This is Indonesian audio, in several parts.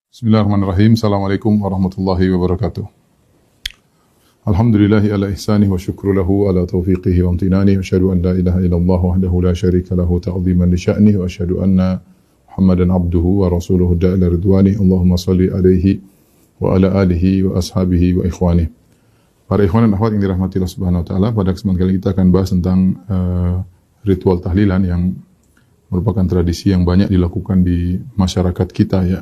Bismillahirrahmanirrahim. Assalamualaikum warahmatullahi wabarakatuh. Alhamdulillahi ala ihsanih wa syukru lahu ala taufiqihi wa amtinani wa asyhadu an la ilaha illallah wahdahu la syarika lahu ta'ziman li sya'nih wa asyhadu anna Muhammadan abduhu wa rasuluhu da'ila ridwani. Allahumma salli alaihi wa ala alihi wa ashabihi wa ikhwani. Para ikhwan dan akhwat yang dirahmati Allah Subhanahu wa taala, pada kesempatan kali kita akan bahas tentang ritual tahlilan yang merupakan tradisi yang banyak dilakukan di masyarakat kita ya.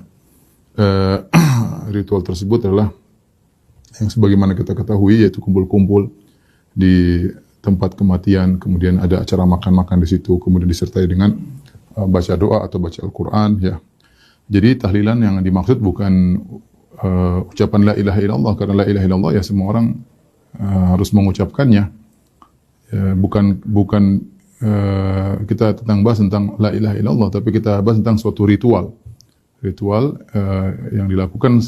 Ritual tersebut adalah yang sebagaimana kita ketahui yaitu kumpul-kumpul di tempat kematian, kemudian ada acara makan-makan di situ, kemudian disertai dengan baca doa atau baca Al-Quran ya. Jadi tahlilan yang dimaksud bukan ucapan la ilaha illallah, karena la ilaha illallah ya semua orang harus mengucapkannya. Bukan kita bahas tentang la ilaha illallah, tapi kita bahas tentang suatu ritual yang dilakukan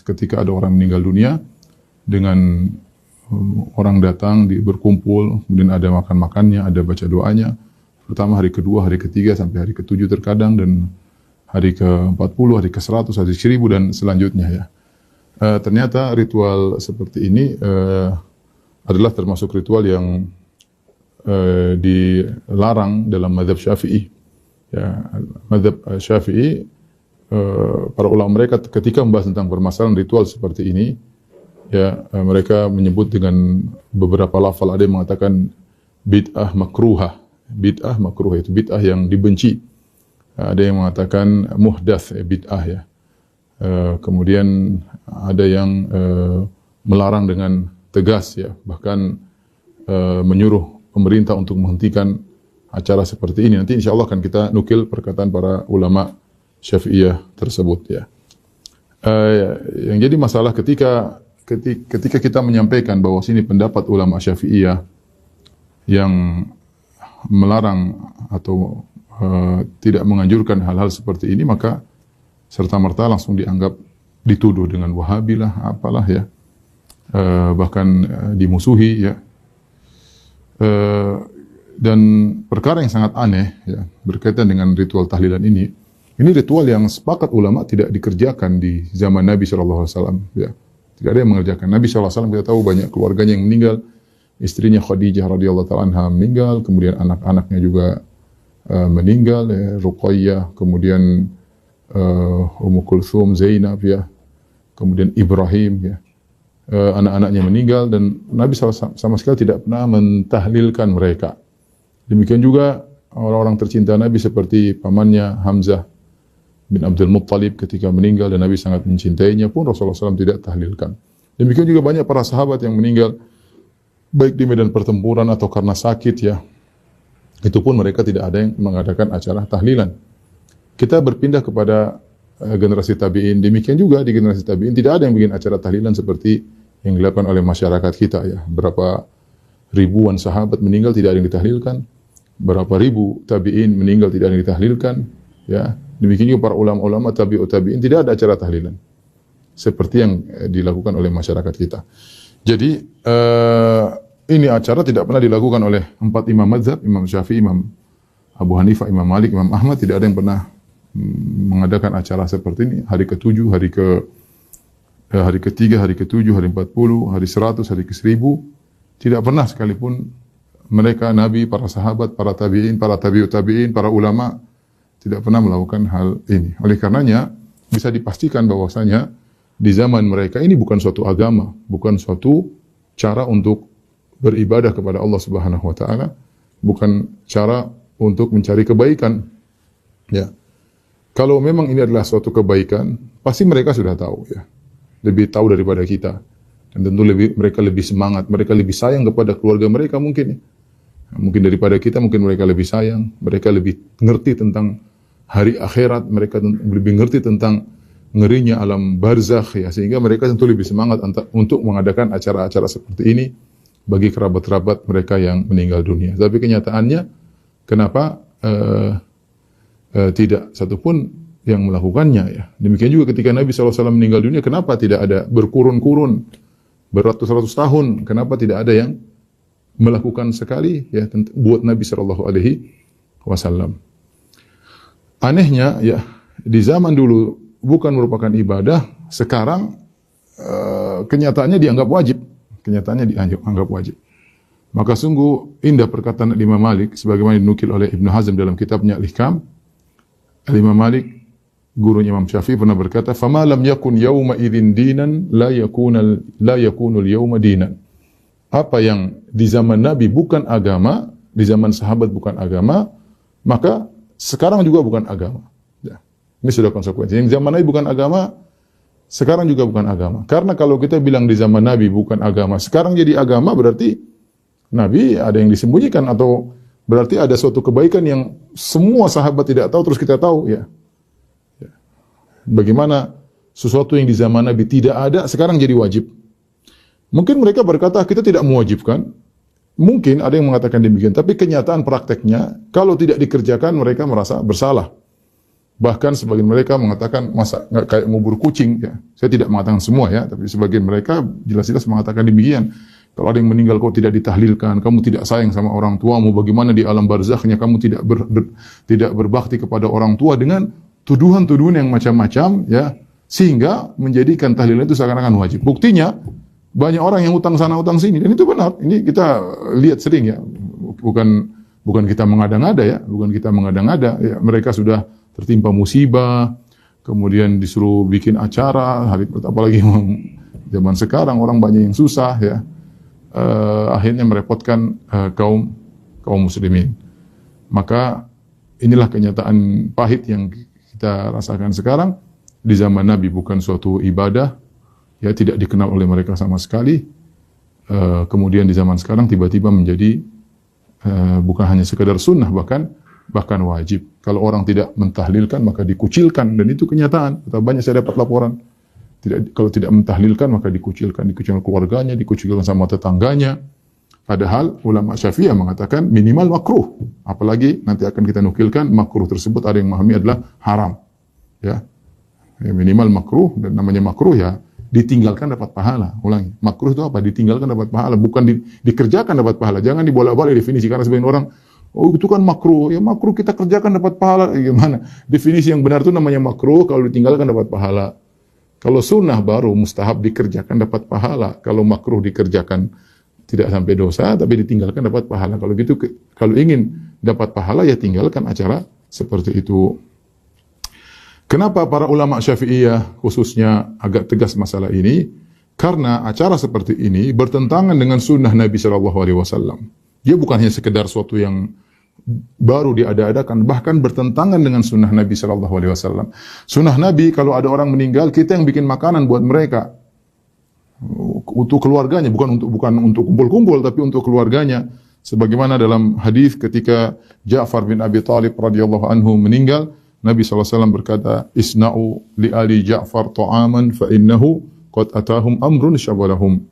ketika ada orang meninggal dunia, dengan orang datang berkumpul, kemudian ada makan-makannya, ada baca doanya, pertama, hari kedua, hari ketiga, sampai hari ke-7 terkadang, dan hari ke-40, hari ke-100, hari ke-1000, dan selanjutnya ya. Ternyata ritual seperti ini adalah termasuk ritual yang dilarang dalam mazhab Syafi'i. Ya, mazhab Syafi'i, para ulama mereka ketika membahas tentang permasalahan ritual seperti ini, ya mereka menyebut dengan beberapa lafal. Ada yang mengatakan bid'ah makruhah itu bid'ah yang dibenci. Ada yang mengatakan muhdats, bid'ah ya. Kemudian ada yang melarang dengan tegas ya, bahkan menyuruh pemerintah untuk menghentikan acara seperti ini. Nanti insya Allah akan kita nukil perkataan para ulama Syafi'iyah tersebut ya. Yang jadi masalah ketika kita menyampaikan bahwa sini pendapat ulama Syafi'iyah yang melarang atau tidak menganjurkan hal-hal seperti ini, maka serta-merta langsung dianggap dituduh dengan Wahabi lah, apalah ya, bahkan dimusuhi ya. Dan perkara yang sangat aneh ya berkaitan dengan ritual tahlilan ini. Ini ritual yang sepakat ulama tidak dikerjakan di zaman Nabi SAW. Ya. Tidak ada yang mengerjakan. Nabi SAW kita tahu banyak keluarganya yang meninggal. Istrinya Khadijah radhiyallahu ta'ala anha meninggal. Kemudian anak-anaknya juga meninggal. Ya. Ruqayyah, kemudian Ummu Kulthum, Zainab, ya. Kemudian Ibrahim. Ya. Anak-anaknya meninggal. Dan Nabi SAW sama sekali tidak pernah mentahlilkan mereka. Demikian juga orang-orang tercinta Nabi seperti pamannya Hamzah bin Abdul Muttalib ketika meninggal dan Nabi sangat mencintainya pun Rasulullah SAW tidak tahlilkan. Demikian juga banyak para sahabat yang meninggal baik di medan pertempuran atau karena sakit ya. Itu pun mereka tidak ada yang mengadakan acara tahlilan. Kita berpindah kepada generasi tabi'in. Demikian juga di generasi tabi'in tidak ada yang bikin acara tahlilan seperti yang dilakukan oleh masyarakat kita ya. Berapa ribuan sahabat meninggal tidak ada yang ditahlilkan. Berapa ribu tabi'in meninggal tidak ada yang ditahlilkan ya. Demikian juga para ulama-ulama tabi'in tidak ada acara tahlilan seperti yang dilakukan oleh masyarakat kita. Jadi ini acara tidak pernah dilakukan oleh 4 imam mazhab, Imam Syafi'i, Imam Abu Hanifah, Imam Malik, Imam Ahmad. Tidak ada yang pernah mengadakan acara seperti ini. Hari ke-7, hari ke-3, hari ke-7, hari 40, hari 100, hari ke-1000. Tidak pernah sekalipun mereka, Nabi, para sahabat, para tabi'in, para tabi'in, para ulama tidak pernah melakukan hal ini. Oleh karenanya bisa dipastikan bahwasanya di zaman mereka ini bukan suatu agama, bukan suatu cara untuk beribadah kepada Allah Subhanahu wa taala, bukan cara untuk mencari kebaikan. Ya. Kalau memang ini adalah suatu kebaikan, pasti mereka sudah tahu ya. Lebih tahu daripada kita. Dan tentu mereka lebih semangat, mereka lebih sayang kepada keluarga mereka mungkin. Mungkin daripada kita, mungkin mereka lebih sayang, mereka lebih ngerti tentang hari akhirat, mereka lebih ngerti tentang ngerinya alam barzakh ya, sehingga mereka tentu lebih semangat untuk mengadakan acara-acara seperti ini bagi kerabat-kerabat mereka yang meninggal dunia. Tapi kenyataannya kenapa tidak satupun yang melakukannya ya. Demikian juga ketika Nabi SAW meninggal dunia, kenapa tidak ada berkurun-kurun beratus-ratus tahun, kenapa tidak ada yang melakukan sekali ya buat Nabi SAW. Anehnya ya, di zaman dulu bukan merupakan ibadah, sekarang kenyataannya dianggap wajib. Kenyataannya dianggap wajib. Maka sungguh indah perkataan Imam Malik sebagaimana dinukil oleh Ibnu Hazm dalam kitabnya Al-Ihkam. Imam Malik, gurunya Imam Syafi'i, pernah berkata, "Fama lam yakun yawma idzin dinan la yakunul yawma dinan." Apa yang di zaman Nabi bukan agama, di zaman sahabat bukan agama, maka sekarang juga bukan agama. Ya. Ini sudah konsekuensi. Yang zaman Nabi bukan agama, sekarang juga bukan agama. Karena kalau kita bilang di zaman Nabi bukan agama, sekarang jadi agama, berarti Nabi ada yang disembunyikan, atau berarti ada suatu kebaikan yang semua sahabat tidak tahu terus kita tahu, ya. Bagaimana sesuatu yang di zaman Nabi tidak ada sekarang jadi wajib? Mungkin mereka berkata kita tidak mewajibkan. Mungkin ada yang mengatakan demikian, tapi kenyataan prakteknya kalau tidak dikerjakan mereka merasa bersalah. Bahkan sebagian mereka mengatakan masa nggak kayak ngubur kucing, ya. Saya tidak mengatakan semua, ya, tapi sebagian mereka jelas-jelas mengatakan demikian. Kalau ada yang meninggal kau tidak ditahlilkan, kamu tidak sayang sama orang tuamu, bagaimana di alam barzakhnya kamu tidak berbakti kepada orang tua, dengan tuduhan-tuduhan yang macam-macam, ya, sehingga menjadikan tahlilan itu seakan-akan wajib. Buktinya banyak orang yang utang sana utang sini, dan itu benar. Ini kita lihat sering, ya. Bukan kita mengada-ngada, ya, bukan kita mengada-ngada, ya. Mereka sudah tertimpa musibah, kemudian disuruh bikin acara, apalagi zaman sekarang orang banyak yang susah, ya. Akhirnya merepotkan kaum muslimin. Maka inilah kenyataan pahit yang kita rasakan sekarang. Di zaman Nabi bukan suatu ibadah, ya, tidak dikenal oleh mereka sama sekali. Kemudian di zaman sekarang tiba-tiba menjadi bukan hanya sekedar sunnah, bahkan wajib. Kalau orang tidak mentahlilkan maka dikucilkan, dan itu kenyataan. Banyak saya dapat laporan. Kalau tidak mentahlilkan maka dikucilkan keluarganya, dikucilkan sama tetangganya. Padahal ulama Syafi'iyah mengatakan minimal makruh. Apalagi nanti akan kita nukilkan makruh tersebut ada yang memahami adalah haram. Ya. Minimal makruh, dan namanya makruh, ya, ditinggalkan dapat pahala. Ulangi, makruh itu apa? Ditinggalkan dapat pahala, bukan dikerjakan dapat pahala. Jangan dibolak-balik definisi, karena sebagian orang, oh itu kan makruh. Ya makruh kita kerjakan dapat pahala. Gimana? Definisi yang benar itu namanya makruh kalau ditinggalkan dapat pahala. Kalau sunnah baru mustahab dikerjakan dapat pahala. Kalau makruh dikerjakan tidak sampai dosa, tapi ditinggalkan dapat pahala. Kalau gitu, kalau ingin dapat pahala, ya tinggalkan acara seperti itu. Kenapa para ulama Syafi'iyah khususnya agak tegas masalah ini? Karena acara seperti ini bertentangan dengan sunnah Nabi SAW. Dia bukan hanya sekedar suatu yang baru diada-adakan, bahkan bertentangan dengan sunnah Nabi SAW. Sunnah Nabi, kalau ada orang meninggal, kita yang bikin makanan buat mereka, untuk keluarganya, bukan untuk kumpul-kumpul, tapi untuk keluarganya. Sebagaimana dalam hadis ketika Ja'far bin Abi Thalib radhiyallahu anhu meninggal, Nabi SAW berkata, "Isna'u li ali Ja'far ta'aman fa innahu qad atahum amrun syabalahum."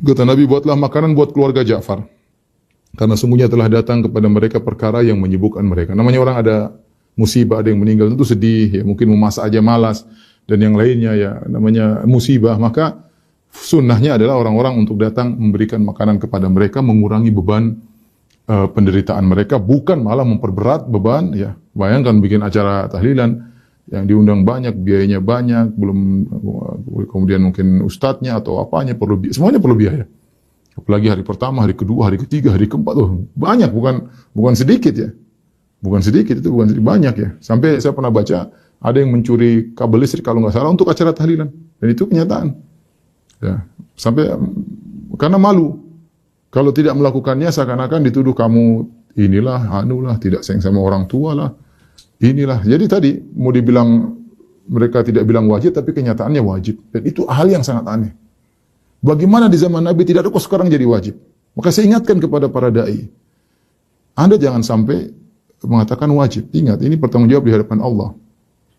Kata Nabi, buatlah makanan buat keluarga Ja'far, karena sungguhnya telah datang kepada mereka perkara yang menyibukkan mereka. Namanya orang ada musibah, ada yang meninggal, tentu sedih, ya, mungkin memasak aja malas, dan yang lainnya, ya, namanya musibah. Maka sunnahnya adalah orang-orang untuk datang memberikan makanan kepada mereka, mengurangi beban penderitaan mereka, bukan malah memperberat beban, ya. Bayangkan bikin acara tahlilan yang diundang banyak, biayanya banyak, belum kemudian mungkin ustadznya atau apanya, semuanya perlu biaya. Apalagi hari pertama, hari kedua, hari ketiga, hari keempat, banyak, bukan sedikit, ya. Bukan sedikit, itu bukan sedikit, banyak, ya. Sampai saya pernah baca, ada yang mencuri kabel listrik kalau nggak salah untuk acara tahlilan. Dan itu kenyataan. Ya. Sampai, karena malu. Kalau tidak melakukannya seakan-akan dituduh kamu inilah, anulah, tidak sayang sama orang tua lah. Inilah. Jadi tadi, mau dibilang, mereka tidak bilang wajib, tapi kenyataannya wajib. Dan itu hal yang sangat aneh. Bagaimana di zaman Nabi tidak ada, kok sekarang jadi wajib? Maka saya ingatkan kepada para da'i, Anda jangan sampai mengatakan wajib. Ingat, ini bertanggung jawab di hadapan Allah.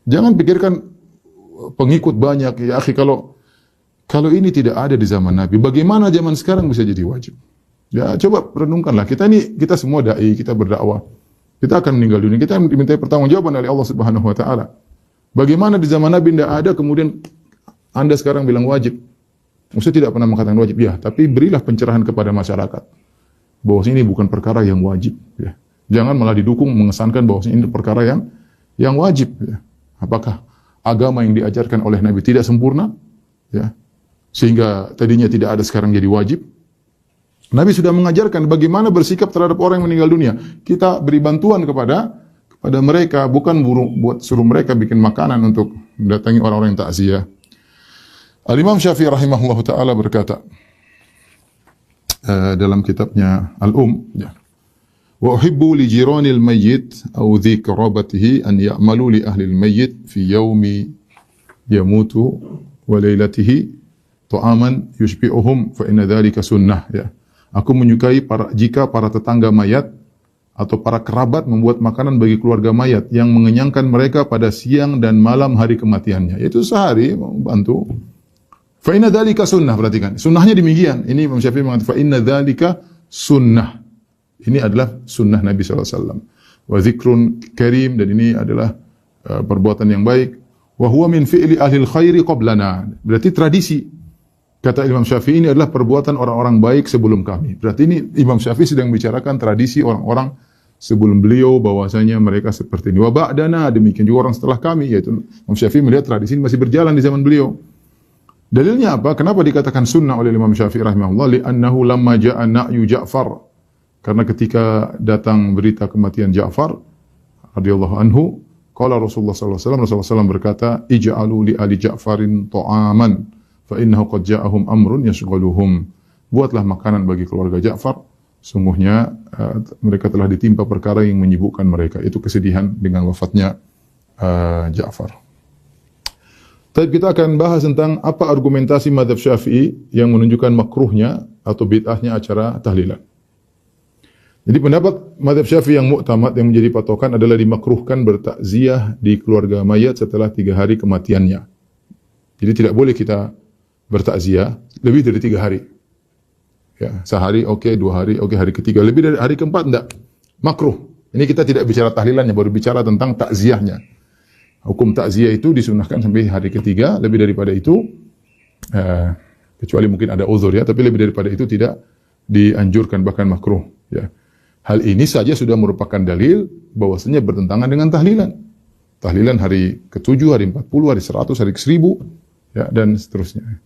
Jangan pikirkan pengikut banyak, ya akhi, kalau ini tidak ada di zaman Nabi, bagaimana zaman sekarang bisa jadi wajib? Ya coba renungkanlah, kita semua da'i, kita berdakwah, kita akan meninggal dunia, kita diminta pertanggungjawaban oleh Allah Subhanahu wa taala. Bagaimana di zaman Nabi tidak ada, kemudian Anda sekarang bilang wajib? Maksudnya tidak pernah mengatakan wajib, ya, tapi berilah pencerahan kepada masyarakat bahwa ini bukan perkara yang wajib, ya. Jangan malah didukung mengesankan bahwa ini perkara yang wajib, ya. Apakah agama yang diajarkan oleh Nabi tidak sempurna, ya, sehingga tadinya tidak ada sekarang jadi wajib. Nabi sudah mengajarkan bagaimana bersikap terhadap orang yang meninggal dunia. Kita beri bantuan kepada mereka, bukan buat suruh mereka bikin makanan untuk mendatangi orang-orang yang takziah. Al-Imam Syafi'i rahimahullahu taala berkata dalam kitabnya Al-Ya, wa uhibbu li jiranil mayyit aw dhi qarabatihi an ya'malu li ahli al-mayyit fi yaumi yamutu wa lailatihi ta'aman yushbi'uhum fa inna dhalika sunnah, ya. Aku menyukai jika para tetangga mayat atau para kerabat membuat makanan bagi keluarga mayat yang mengenyangkan mereka pada siang dan malam hari kematiannya. Yaitu sehari membantu. Fa inna dzalika sunnah, perhatikan. Sunnahnya demikian. Ini Imam Syafi'i mengatakan fa inna dzalika sunnah. Ini adalah sunnah Nabi SAW. Wa dzikrun karim, dan ini adalah perbuatan yang baik. Wa huwa min fi'li ahli khairi qablana. Berarti tradisi. Kata Imam Syafi'i, ini adalah perbuatan orang-orang baik sebelum kami. Berarti ini Imam Syafi'i sedang bicarakan tradisi orang-orang sebelum beliau, bahwasanya mereka seperti ini. Wa ba'dana, demikian juga orang setelah kami, yaitu Imam Syafi'i melihat tradisi ini masih berjalan di zaman beliau. Dalilnya apa? Kenapa dikatakan sunnah oleh Imam Syafi'i rahimahullah? Li'annahu lamma ja'a na'yu Ja'far. Karena ketika datang berita kematian Ja'far radhiyallahu anhu, qala Rasulullah sallallahu alaihi wasallam, Rasulullah SAW berkata, ij'alu li ali Ja'farin ta'aman fa innahu qad ja'ahum amrun yashghaluhum. Buatlah makanan bagi keluarga Ja'far, sungguhnya mereka telah ditimpa perkara yang menyibukkan mereka. Itu kesedihan dengan wafatnya Ja'far. Tapi kita akan bahas tentang apa argumentasi mazhab Syafi'i yang menunjukkan makruhnya atau bid'ahnya acara tahlilan. Jadi pendapat mazhab Syafi'i yang mu'tamad, yang menjadi patokan, adalah dimakruhkan bertakziah di keluarga mayat setelah 3 hari kematiannya. Jadi tidak boleh kita bertakziah lebih dari 3 hari. Ya, sehari oke, 2 hari oke, hari ketiga, lebih dari hari keempat enggak. Makruh. Ini kita tidak bicara tahlilannya, baru bicara tentang takziahnya. Hukum takziah itu disunahkan sampai hari ketiga, lebih daripada itu kecuali mungkin ada uzur, ya, tapi lebih daripada itu tidak dianjurkan, bahkan makruh, ya. Hal ini saja sudah merupakan dalil bahwasanya bertentangan dengan tahlilan. Tahlilan hari ke-7, hari 40, hari 100, hari ke-1000, ya, dan seterusnya.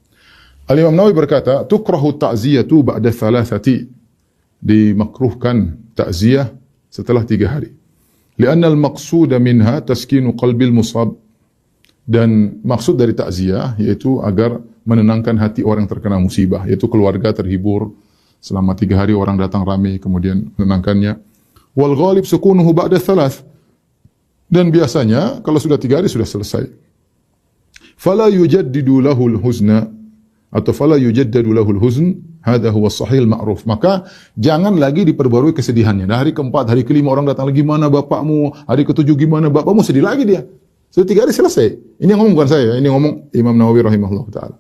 Al-Imam Nawawi berkata, tukrahu ta'ziyatu ba'da thalathati. Dimakruhkan ta'ziyah setelah 3 hari. Li'anna al-maqsuda minha taskinu qalbil musab. Dan maksud dari ta'ziyah yaitu agar menenangkan hati orang yang terkena musibah, yaitu keluarga terhibur selama 3 hari, orang datang ramai kemudian menenangkannya. Wal ghalib sukunuhu ba'da thalath. Dan biasanya kalau sudah 3 hari sudah selesai. Fala yujaddidu lahul huzna, atau fala yujaddadu lahul huzn, hadha huwa sahih al-ma'ruf. Maka jangan lagi diperbarui kesedihannya. Nah, hari keempat, hari kelima orang datang lagi, gimana bapakmu? Hari ketujuh, gimana bapakmu? Sedih lagi dia. Sudah 3 hari selesai. Ini yang ngomong bukan saya, ini ngomong Imam Nawawi rahimahullah taala.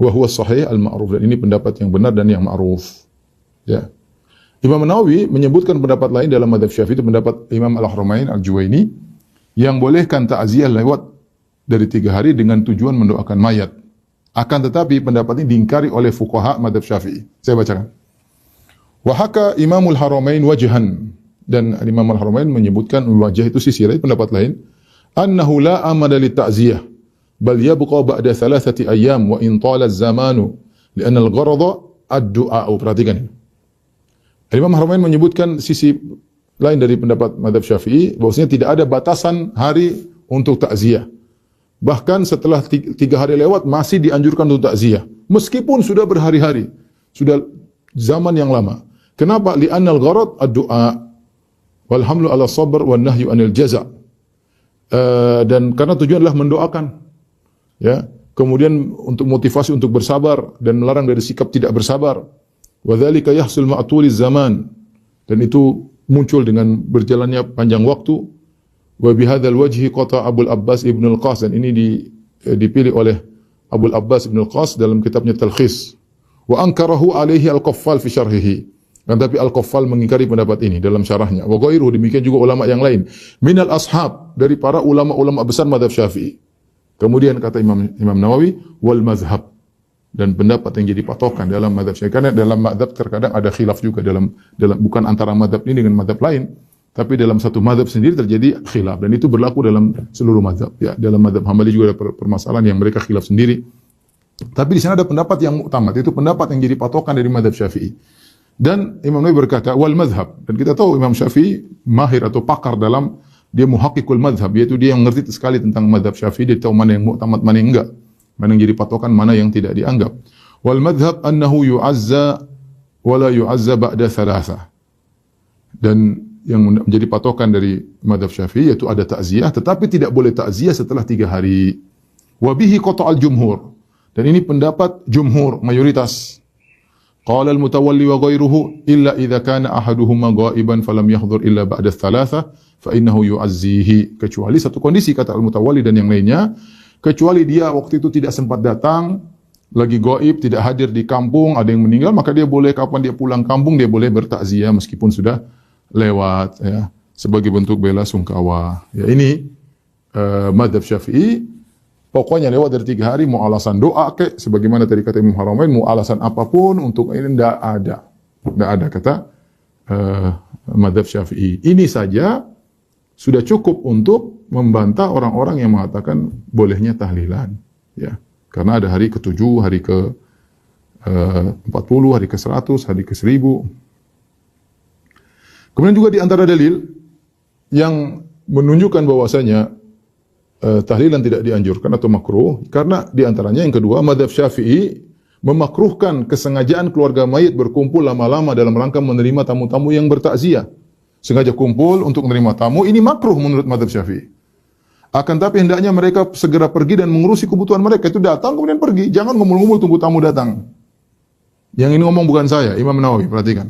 Wa huwa sahih al-ma'ruf, dan ini pendapat yang benar dan yang ma'ruf. Ya. Imam Nawawi menyebutkan pendapat lain dalam mazhab Syafi'i, itu pendapat Imam Al-Haramain Al-Juwaini, yang bolehkan ta'ziyah lewat dari 3 hari dengan tujuan mendoakan mayat. Akan tetapi pendapat ini diingkari oleh fuqaha mazhab Syafi'i. Saya bacakan. Wa haka Imamul Haramain wajhan, dan Imam Al-Haramain menyebutkan wajah itu sisi lain, pendapat lain, annahu la amada li ta'ziyah bal yabqa ba'da 3 ayyam wa in tala az-zamanu li'anna al-gharada ad-du'a. Perhatikan ini. Imam Haramain menyebutkan sisi lain dari pendapat mazhab Syafi'i, bahwasanya tidak ada batasan hari untuk takziah. Bahkan setelah 3 hari lewat masih dianjurkan untuk takziah, meskipun sudah berhari-hari, sudah zaman yang lama. Kenapa? Li'annal gharad ad-du'a wal hamlu 'ala sabr wan nahyu 'anil jaza'. Dan karena tujuan adalah mendoakan, ya. Kemudian untuk motivasi untuk bersabar dan melarang dari sikap tidak bersabar. Wa dzalika yahsul ma'tuliz zaman. Dan itu muncul dengan berjalannya panjang waktu. Wa bihadzal wajhi qata Abul Abbas Ibn Al-Qas, dan ini dipilih oleh Abul Abbas Ibn Al-Qas dalam kitabnya Talkhis. Wa ankarahu alaihi Al-Qaffal fi syarhihi. Dan tapi Al-Qaffal mengingkari pendapat ini dalam syarahnya. Wa ghairuhu, demikian juga ulama yang lain. Minal ashab, dari para ulama-ulama besar mazhab Syafi'i. Kemudian kata Imam Nawawi, wal mazhab, dan pendapat yang jadi patokan dalam mazhab Syafi'i. Karena dalam mazhab terkadang ada khilaf juga dalam bukan antara mazhab ini dengan mazhab lain. Tapi dalam satu mazhab sendiri terjadi khilaf, dan itu berlaku dalam seluruh mazhab. Ya, dalam mazhab Hambali juga ada permasalahan yang mereka khilaf sendiri. Tapi di sana ada pendapat yang muktamad, itu pendapat yang jadi patokan dari mazhab Syafi'i. Dan Imam Nawawi berkata wal mazhab, dan kita tahu Imam Syafi'i mahir atau pakar dalam dia muhaqqiqul mazhab, yaitu dia yang ngerti sekali tentang mazhab Syafi'i, dia tahu mana yang muktamad, mana yang enggak, mana yang jadi patokan, mana yang tidak dianggap. Wal madhab annahu yu'azza wa la yu'azza ba'da thalatha. Dan yang menjadi patokan dari madhab Syafi'i yaitu ada takziah, tetapi tidak boleh takziah setelah 3 hari. Wa bihi qata'al jumhur. Dan ini pendapat jumhur, mayoritas. Qala al-mutawalli wa ghairuhu illa idza kana ahaduhuma ghaiban falam yahdhur illa ba'da thalatha fa innahu yu'azzihi. Kecuali satu kondisi, kata al-mutawalli dan yang lainnya, kecuali dia waktu itu tidak sempat datang, lagi gaib, tidak hadir di kampung, ada yang meninggal, maka dia boleh kapan dia pulang kampung dia boleh bertakziah meskipun sudah lewat, ya, sebagai bentuk bela sungkawa. Ya, ini mazhab Syafi'i, pokoknya lewat dari 3 hari, mau alasan doa kek, sebagaimana tadi kata Imam Haramain, mau alasan apapun untuk ini tidak ada kata mazhab Syafi'i. Ini saja sudah cukup untuk membantah orang-orang yang mengatakan bolehnya tahlilan, ya. Karena ada hari ke-7, hari ke-40, hari ke-100, hari ke-1000. Kemudian juga di antara dalil yang menunjukkan bahwasanya tahlilan tidak dianjurkan atau makruh, karena di antaranya yang kedua, mazhab Syafi'i memakruhkan kesengajaan keluarga mayit berkumpul lama-lama dalam rangka menerima tamu-tamu yang bertakziah. Sengaja kumpul untuk menerima tamu, ini makruh menurut mazhab Syafi'i. Akan tapi hendaknya mereka segera pergi dan mengurusi kebutuhan mereka. Itu datang kemudian pergi. Jangan ngumpul-ngumpul tunggu tamu datang. Yang ini ngomong bukan saya, Imam Nawawi, perhatikan.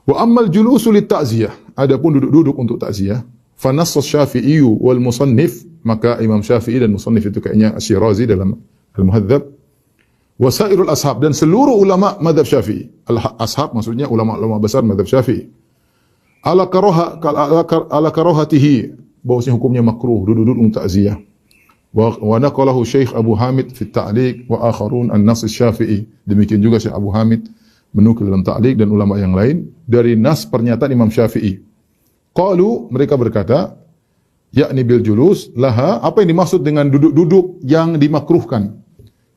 Wa ammal julusu lit ta'ziyah. Adapun duduk-duduk untuk takziah, fa nass Syafi'i wal musannif, maka Imam Syafi'i dan musannif itu kayaknya Asy-Syirazi dalam Al-Muhadzab, wa sairul ashab, dan seluruh ulama mazhab Syafi'i. Al-ashab maksudnya ulama-ulama besar mazhab Syafi'i. Ala karahatihi, bahwasanya hukumnya makruh duduk-duduk untuk takziah. Wa naqalahu Syekh Abu Hamid fi at-Ta'liq wa akharun an-Nass Asy-Syafi'i. Demikian juga Syekh Abu Hamid menukil dalam Ta'liq dan ulama yang lain dari nas pernyataan Imam Syafi'i. Qalu, mereka berkata, yakni bil julus laha, apa yang dimaksud dengan duduk-duduk yang dimakruhkan?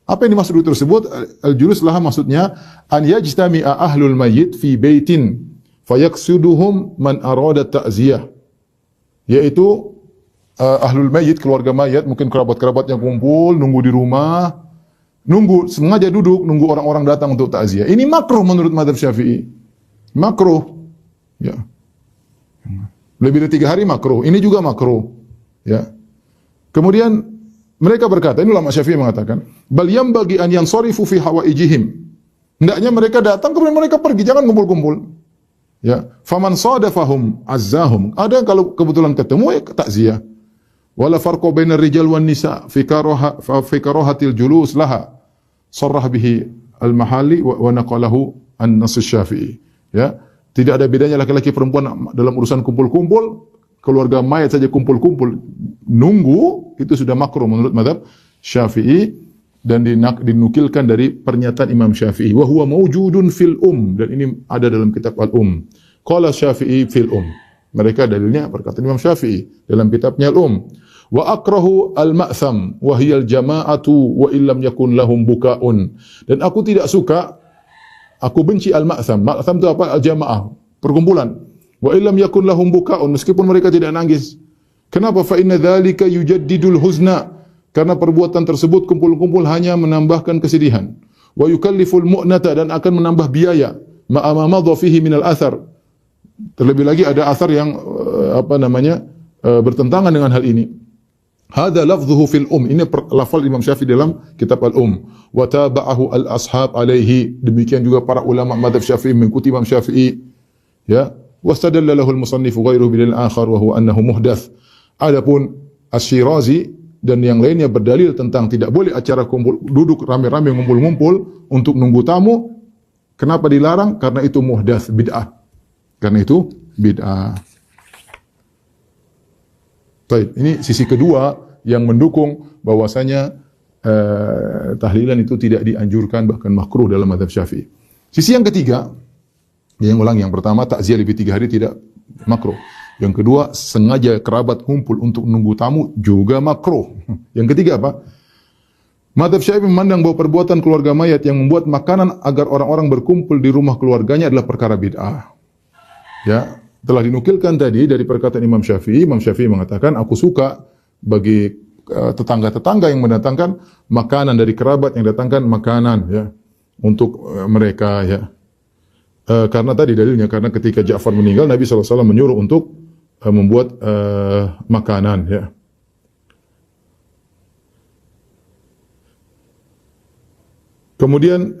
Apa yang dimaksud duduk tersebut? Al-julus laha maksudnya an yajtami'a ahlul mayyit fi baitin fayaqsiduhum man arada ta'ziyah. Yaitu ahlul mayyit, keluarga mayat, mungkin kerabat-kerabatnya kumpul, nunggu di rumah, sengaja duduk, nunggu orang-orang datang untuk takziah. Ini makruh menurut mazhab Syafi'i. Makruh. Ya. Lebih dari 3 hari makruh. Ini juga makruh. Ya. Kemudian mereka berkata, ini ulama Syafi'i mengatakan, bal yambagi an yansarifu fi hawaijihim. Hendaknya mereka datang kemudian mereka pergi, jangan kumpul-kumpul. Ya, faman sadafahum azzahum. Ada yang kalau kebetulan ketemu ya takziah. Wala farqa bainar rijal wan nisa fi karahatil julus laha. Sarrah bihi al-Mahali wa naqalahu an-Nass Asy-Syafi'i. Ya, tidak ada bedanya laki-laki perempuan dalam urusan kumpul-kumpul, keluarga mayat saja kumpul-kumpul nunggu, itu sudah makruh menurut mazhab Syafi'i. Dan dinukilkan dari pernyataan Imam Syafi'i, wa huwa mawjudun fil dan ini ada dalam kitab al qala Syafi'i fil mereka dalilnya perkataan Imam Syafi'i dalam kitabnya al wa akrahu al-ma'tham wa hiya al-jama'atu wa illam yakun lahum bukaun, dan aku tidak suka, aku benci al-ma'tham. Ma'tham itu apa? Al-jamaah, perkumpulan. Wa illam yakun lahum bukaun, meskipun mereka tidak nangis. Kenapa? Fa inna dzalika yujaddidul huzna, karena perbuatan tersebut kumpul-kumpul hanya menambahkan kesedihan. Wa yukalliful mu'nata, dan akan menambah biaya. Ma'ama madha fihi minal athar. Terlebih lagi ada athar yang bertentangan dengan hal ini. Hadza lafdhuhu fil ini lafal Imam Syafi'i dalam kitab al wa tabahu al-ashab alaihi. Demikian juga para ulama mazhab Syafi'i mengikuti Imam Syafi'i. Ya, wastadalla lahu al-musannif ghairuhu bil akhar wa huwa annahu muhdath. Adapun Asy-Syirazi dan yang lainnya berdalil tentang tidak boleh acara kumpul duduk rame-rame ngumpul-ngumpul untuk nunggu tamu. Kenapa dilarang? Karena itu muhdats, bid'ah. Karena itu bid'ah. Baik, ini sisi kedua yang mendukung bahwasanya tahlilan itu tidak dianjurkan, bahkan makruh dalam mazhab Syafi'i. Sisi yang ketiga, yang ulang yang pertama, takziah lebih 3 hari tidak makruh. Yang kedua, sengaja kerabat kumpul untuk menunggu tamu juga makruh. Yang ketiga apa? Madzhab Syafi'i memandang bahwa perbuatan keluarga mayat yang membuat makanan agar orang-orang berkumpul di rumah keluarganya adalah perkara bid'ah. Ya, telah dinukilkan tadi dari perkataan Imam Syafi'i. Imam Syafi'i mengatakan, aku suka bagi tetangga-tetangga yang mendatangkan makanan dari kerabat yang datangkan makanan ya untuk mereka ya. Karena tadi dalilnya, karena ketika Ja'far meninggal, Nabi SAW menyuruh untuk membuat makanan ya. Kemudian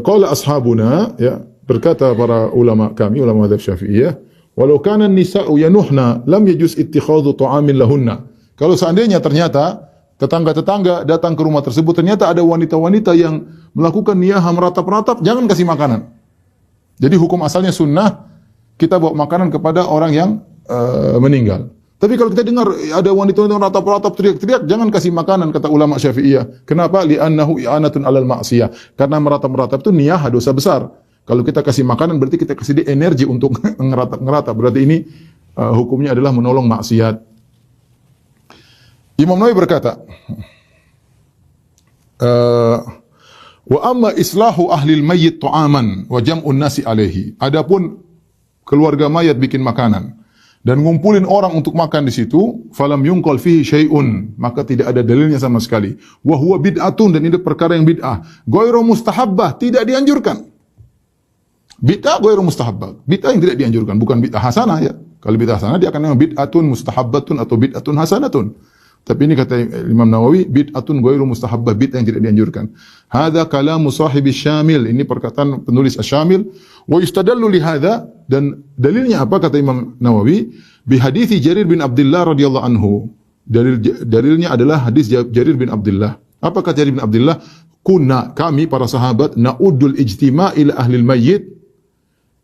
qala ashabuna ya, berkata para ulama kami, ulama madzhab Syafi'iyah, walau kana an-nisa'u yanuhna lam yajuz ittikhadhu ta'amin lahunna. Kalau seandainya ternyata tetangga-tetangga datang ke rumah tersebut, ternyata ada wanita-wanita yang melakukan niyahah meratap-ratap, jangan kasih makanan. Jadi hukum asalnya sunnah kita bawa makanan kepada orang yang meninggal. Tapi kalau kita dengar ada wanita-wanita ratap-ratap teriak-teriak, jangan kasih makanan, kata ulama Syafi'iyah. Kenapa? Li'annahu i'anatun 'alal ma'siyah. Karena meratap-meratap itu niyah dosa besar. Kalau kita kasih makanan berarti kita kasih dia energi untuk ngeratap-ngeratap. Berarti ini hukumnya adalah menolong maksiat. Imam Nawawi berkata, wa amma islahu ahlil mayyit ta'aman wa jam'un nasi alaihi. Adapun keluarga mayat bikin makanan dan ngumpulin orang untuk makan di situ, falam yunqal fihi syai'un, maka tidak ada dalilnya sama sekali. Wa huwa bid'atun, dan ini perkara yang bid'ah. Ghairu mustahabbah, tidak dianjurkan. Bid'ah ghairu mustahabbah, bid'ah yang tidak dianjurkan, bukan bid'ah hasanah ya. Kalau bid'ah hasanah dia akan nama bid'atun mustahabbatun atau bid'atun hasanatun. Tapi ini kata Imam Nawawi, bid'atun ghairu mustahabbah, bid'ah yang tidak dianjurkan. Hadza kalamu sahibi Syamil, ini perkataan penulis Asy-Syamil. Wa yustadallu li hadza, dan dalilnya apa kata Imam Nawawi? Bi hadithi Jarir bin Abdullah radhiyallahu anhu. Dalilnya adalah hadis Jarir bin Abdullah. Apa kata Jarir bin Abdullah? Kunna, kami para sahabat, na'uddul ijtima' ila ahlil mayyit.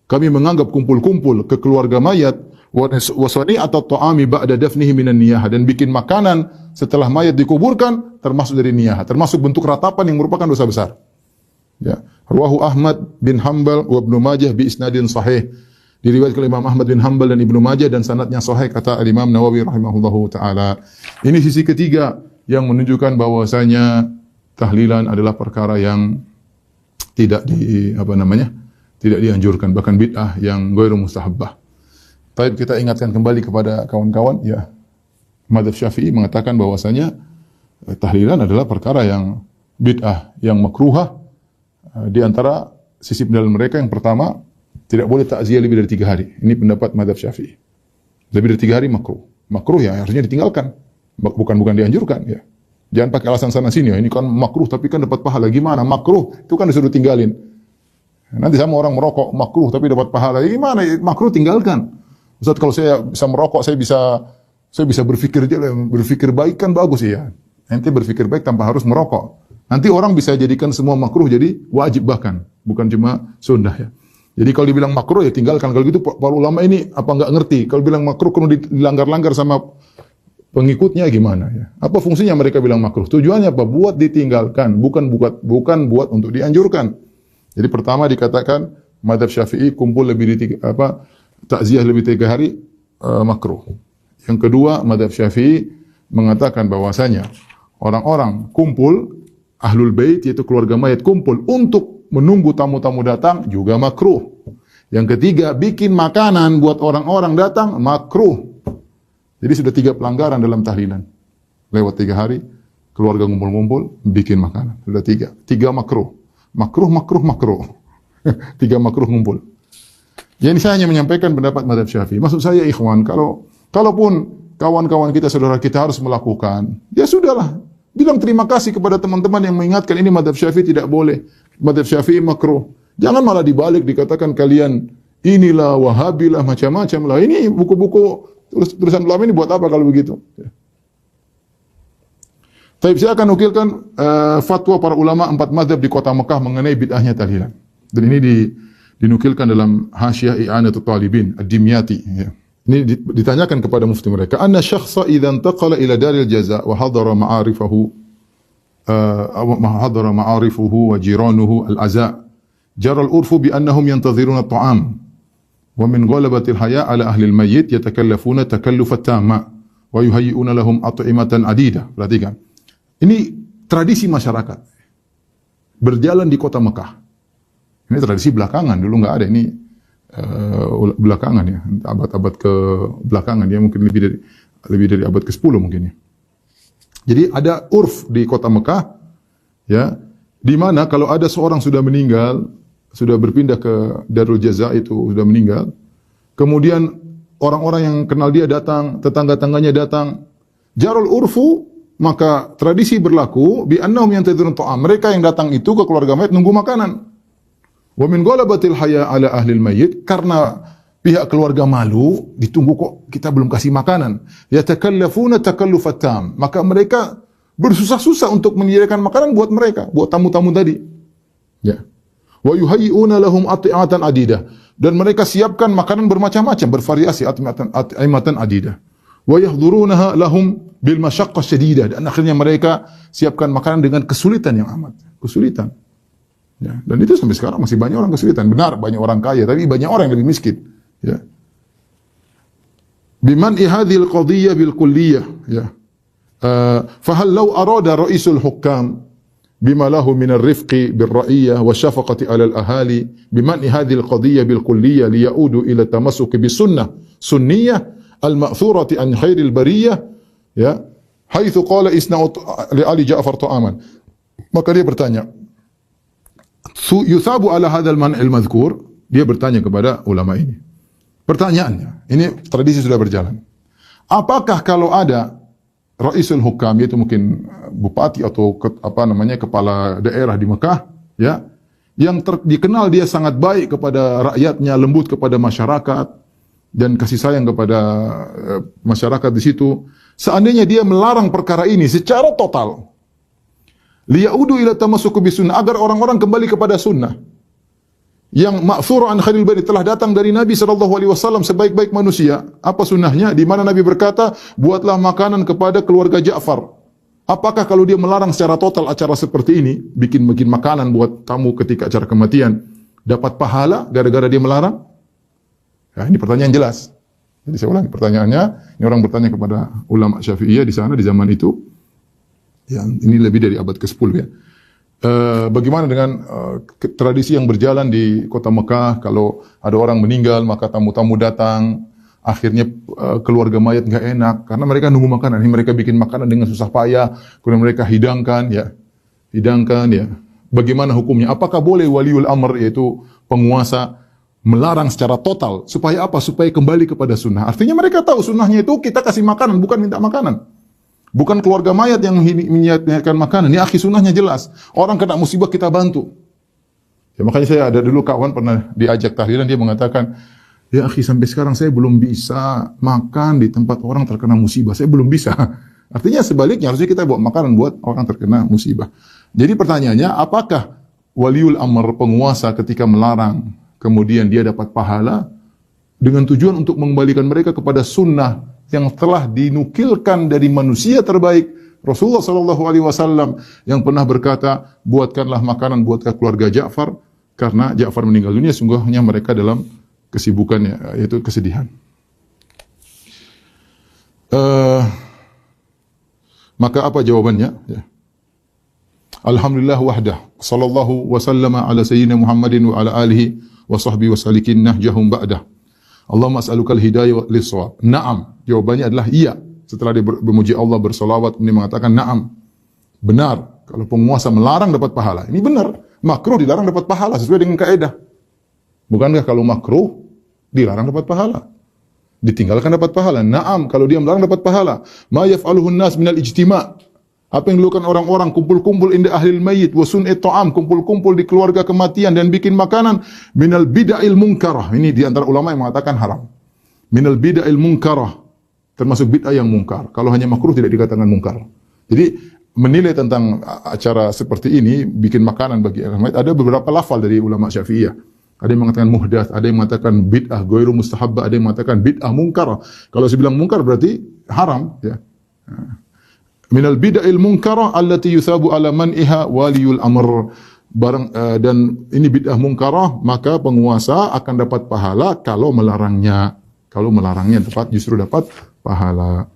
Kami menganggap kumpul-kumpul ke keluarga mayat wasani atau ta'ami ba'da dafnihi minan niyah, dan bikin makanan setelah mayat dikuburkan termasuk dari niyah, termasuk bentuk ratapan yang merupakan dosa besar. Ya, rawahu Ahmad bin Hanbal wa Ibnu Majah bi isnadin sahih. Diriwayatkan oleh Imam Ahmad bin Hanbal dan Ibnu Majah dan sanadnya sahih, kata Imam Nawawi rahimahullahu taala. Ini sisi ketiga yang menunjukkan bahwasanya tahlilan adalah perkara yang tidak tidak dianjurkan, bahkan bid'ah yang ghairu mustahabbah. Baik, kita ingatkan kembali kepada kawan-kawan ya. Madzhab Syafi'i mengatakan bahwasanya tahlilan adalah perkara yang bid'ah, yang makruhah. Di antara sisi pendalam mereka, yang pertama, tidak boleh takziah lebih dari 3 hari. Ini pendapat Madzhab Syafi'i. Lebih dari 3 hari makruh. Makruh ya harusnya ditinggalkan. Bukan dianjurkan ya. Jangan pakai alasan sana sini, ya, ini kan makruh tapi kan dapat pahala. Gimana? Makruh itu kan disuruh tinggalin. Nanti sama orang merokok makruh tapi dapat pahala. Gimana? Makruh tinggalkan. Ustaz, kalau saya bisa merokok, saya bisa berpikir baik kan bagus ya. Nanti berpikir baik tanpa harus merokok. Nanti orang bisa jadikan semua makruh jadi wajib, bahkan bukan cuma sunnah ya. Jadi kalau dibilang makruh ya tinggalkan. Kalau gitu para ulama ini apa enggak ngerti? Kalau bilang makruh kalau dilanggar-langgar sama pengikutnya gimana ya? Apa fungsinya mereka bilang makruh? Tujuannya apa? Buat ditinggalkan, bukan buat untuk dianjurkan. Jadi pertama dikatakan madzhab Syafi'i kumpul lebih di takziah lebih 3 hari makruh. Yang kedua, madzhab Syafi'i mengatakan bahwasanya orang-orang kumpul ahlul bait, yaitu keluarga mayat, kumpul untuk menunggu tamu-tamu datang juga makruh. Yang ketiga, bikin makanan buat orang-orang datang makruh. Jadi sudah 3 pelanggaran dalam tahlilan. Lewat 3 hari, keluarga ngumpul-ngumpul, bikin makanan. Sudah 3 makruh. Makruh. 3 makruh ngumpul. Jadi saya hanya menyampaikan pendapat madzhab Syafi'i. Maksud saya ikhwan, kalaupun kawan-kawan kita, saudara kita harus melakukan, ya sudahlah. Bilang terima kasih kepada teman-teman yang mengingatkan ini madzhab Syafi'i tidak boleh. Madzhab Syafi'i makruh. Jangan malah dibalik dikatakan kalian inilah Wahabilah macam-macam lah. Ini buku-buku tulisan ulama ini buat apa kalau begitu? Tapi saya akan nukilkan fatwa para ulama 4 mazhab di kota Mekah mengenai bid'ahnya tahlilan. Dan ini dinukilkan dalam Hasyiah I'anatul Talibin Ad-Dimyati ya. Ini ditanyakan kepada mufti mereka, anna syakhsa idza intaqala ila daril jaza wa hadara ma'arifuhu wa jiranuhu al-aza jara al-urfu bi annahum yantaziruna at-ta'am Wa min ghalabatil haya ala ahli al-mayyit yatakallafuna takallufat tamma wa yuhayyi'una lahum at'imatan adida. Perhatikan. Ini tradisi masyarakat. Berjalan di kota Mekah. Ini tradisi belakangan, dulu nggak ada. Ini belakangan ya, abad-abad ke belakangan ya, mungkin lebih dari abad ke-10 mungkin ya. Jadi ada urf di kota Mekah ya, di mana kalau ada seorang sudah meninggal, sudah berpindah ke Darul Jaza itu sudah meninggal, kemudian orang-orang yang kenal dia datang, tetangga-tangganya datang, jarul urfu, maka tradisi berlaku bi annahum yantadzirun ta'am. Mereka yang datang itu ke keluarga mayit nunggu makanan. Wa min ghalabatil haya ala ahli al-mayyit, karena pihak keluarga malu, ditunggu kok kita belum kasih makanan. Yatakallafuna takallufat tam. Maka mereka bersusah-susah untuk menyediakan makanan buat mereka, buat tamu-tamu tadi. Ya. Wa yuhayyi'una lahum at'imatan adidah. Dan mereka siapkan makanan bermacam-macam, bervariasi, at'imatan adidah. Wa yahdhurunaha lahum bil masyaqqah syadidah. Dan akhirnya mereka siapkan makanan dengan kesulitan yang amat. Kesulitan. Ya. Dan itu sampai sekarang masih banyak orang kesulitan. Benar, banyak orang kaya, tapi banyak orang yang lebih miskin. Ya. Biman'i hadhil qadhiyyah bil kulliyah. Ya. Fahal law arada ra'isul hukam bima lahu min ar-rifqi bir ra'iyyah wa syafaqati 'ala al-ahali biman'i hadhil qadhiyyah bil kulliyah liya'udu ila tamassuki bis sunnah sunniyah al-ma'thurati an khairil bariyah, ya, haitsu qala isna'u li Ali Ja'far ta'aman. Maka dia bertanya, yusabu ala hadzal man'il madhkur, dia bertanya kepada ulama ini. Pertanyaannya, ini tradisi sudah berjalan. Apakah kalau ada Raisul Hukam, yaitu mungkin bupati atau kepala daerah di Mekah, ya, yang dikenal dia sangat baik kepada rakyatnya, lembut kepada masyarakat dan kasih sayang kepada masyarakat di situ, seandainya dia melarang perkara ini secara total, liyaudu ila tamassuku bisunnah, agar orang-orang kembali kepada sunnah yang ma'thur an khairil bari, telah datang dari Nabi SAW sebaik-baik manusia. Apa sunnahnya? Di mana Nabi berkata, buatlah makanan kepada keluarga Ja'far. Apakah kalau dia melarang secara total acara seperti ini, bikin makanan buat tamu ketika acara kematian, dapat pahala gara-gara dia melarang? Ya, ini pertanyaan jelas. Jadi saya ulangi pertanyaannya, ini orang bertanya kepada ulama Syafi'iyah di sana di zaman itu. Yang ini lebih dari abad ke-10 ya. Bagaimana dengan tradisi yang berjalan di kota Mekah, kalau ada orang meninggal maka tamu-tamu datang, akhirnya keluarga mayat nggak enak karena mereka nunggu makanan. Ini mereka bikin makanan dengan susah payah, kemudian mereka hidangkan ya. Bagaimana hukumnya? Apakah boleh waliul amr, yaitu penguasa, melarang secara total supaya apa? Supaya kembali kepada sunnah. Artinya mereka tahu sunnahnya itu kita kasih makanan, bukan minta makanan. Bukan keluarga mayat yang menyiapkan makanan. Ini akhi, sunnahnya jelas. Orang kena musibah kita bantu. Ya, makanya saya ada dulu kawan pernah diajak tahlilan, dia mengatakan, ya akhi, sampai sekarang saya belum bisa makan di tempat orang terkena musibah. Saya belum bisa. Artinya sebaliknya, harusnya kita buat makanan buat orang terkena musibah. Jadi pertanyaannya, apakah waliul amr, penguasa, ketika melarang, kemudian dia dapat pahala dengan tujuan untuk mengembalikan mereka kepada sunnah yang telah dinukilkan dari manusia terbaik, Rasulullah SAW, yang pernah berkata, buatkanlah makanan buatkan keluarga Ja'far, karena Ja'far meninggal dunia, sungguhnya mereka dalam kesibukannya, yaitu kesedihan. Maka apa jawabannya? Ya. Alhamdulillah wahdah, sallallahu wasallama ala sayyidina Muhammadin wa ala alihi wa sahbihi wa salikin nahjahum ba'dah. Allahumma as'alukal hidayah lis-shawab. Naam. Jawabannya adalah iya. Setelah dia memuji Allah, bersolawat, dia mengatakan naam. Benar. Kalau penguasa melarang dapat pahala. Ini benar. Makruh dilarang dapat pahala sesuai dengan kaidah. Bukankah kalau makruh dilarang dapat pahala? Ditinggalkan dapat pahala. Naam. Kalau dia melarang dapat pahala. Ma yaf'aluhun nas minal ijtima'. Apa yang dilakukan orang-orang, kumpul-kumpul inda ahlil mayyit wa sun'it ta'am, kumpul-kumpul di keluarga kematian dan bikin makanan, minal bid'il munkarah. Ini di antara ulama yang mengatakan haram. Minal bid'il munkarah, termasuk bid'ah yang mungkar. Kalau hanya makruh tidak dikatakan mungkar. Jadi menilai tentang acara seperti ini, bikin makanan bagi ahli mayit, ada beberapa lafal dari ulama Syafi'iyah. Ada yang mengatakan muhdath, ada yang mengatakan bid'ah ghairu mustahabbah, ada yang mengatakan bid'ah mungkar. Kalau saya bilang mungkar berarti haram, ya. Minal bid'il munkarah allati yuthabu ala man'iha waliyul amr. dan ini bid'ah mungkarah, maka penguasa akan dapat pahala kalau melarangnya. Kalau melarangnya justru dapat pahala.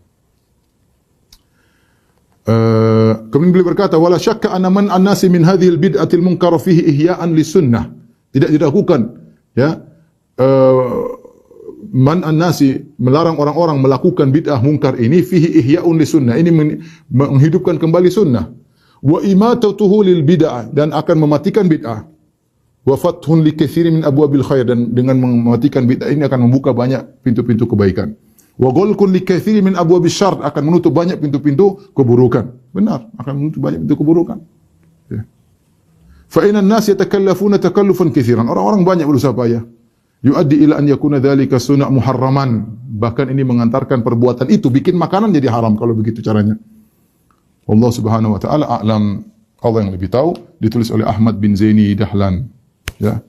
Kemudian beliau berkata, wala syakka anna man an-nasi min hadhil bid'atil munkarah fihi ihya'an lisunnah. Tidak diragukan, ya. Man an-nasi, melarang orang-orang melakukan bid'ah mungkar ini, fihi ihya'un lisunnah. Ini menghidupkan kembali sunnah. Wa imatatuhu lil bid'ah, dan akan mematikan bid'ah. Wa fathun li katsirin min abwabil khair, dan dengan mematikan bid'ah ini akan membuka banyak pintu-pintu kebaikan. Wa ghalqun li katsirin min abwabisy syarr, akan menutup banyak pintu-pintu keburukan. Benar, akan menutup banyak pintu keburukan. Ya. Fa inna an-nas yatakallafuna takallufan katsiran. Orang-orang banyak berusaha payah. Yuaddi ila an yakuna dzalika sunna muharraman. Bahkan ini mengantarkan perbuatan itu bikin makanan jadi haram kalau begitu caranya. Allah Subhanahu wa taala a'lam. Allah yang lebih tahu. Ditulis oleh Ahmad bin Zaini Dahlan. Ya.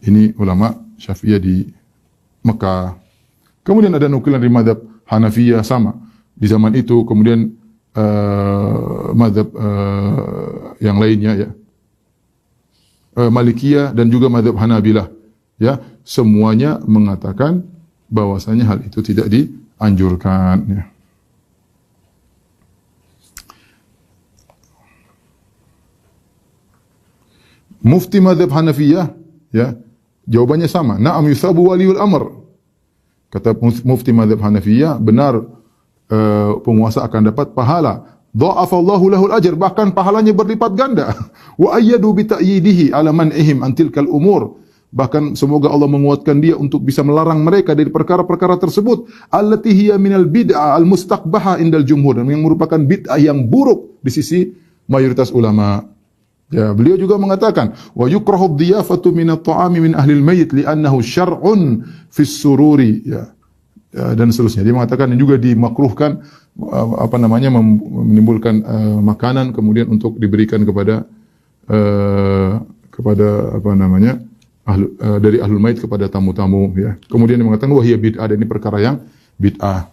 Ini ulama Syafi'iyah di Mekah. Kemudian ada nukilan dari mazhab Hanafiyah sama di zaman itu. Kemudian mazhab yang lainnya, ya. Malikiyah dan juga mazhab Hanabilah, ya, semuanya mengatakan bahwasanya hal itu tidak dianjurkan, ya. Mufti mazhab Hanafiyah, ya, jawabannya sama. Na'am yusabu waliul amr. Kata mufti mazhab Hanafiyah, benar, penguasa akan dapat pahala. Dha'afallahu lahul ajr, bahkan pahalanya berlipat ganda. Wa ayyadu bi ta'yidihi ala man'ihim an tilkal umur. Bahkan semoga Allah menguatkan dia untuk bisa melarang mereka dari perkara-perkara tersebut. Allati hiya minal bid'ah al-mustaqbahah indal jumhur, yang merupakan bid'ah yang buruk di sisi mayoritas ulama. Ya, beliau juga mengatakan, wa yukrahu ad-diyafatu min at-ta'ami min ahli al-mayyit li'annahu syar'un fi sururi, ya. Ya, dan seterusnya. Dia mengatakan juga dimakruhkan menimbulkan makanan kemudian untuk diberikan kepada dari ahlul mait kepada tamu-tamu, ya. Kemudian dia mengatakan wahia bid'ah, dan ini perkara yang bid'ah.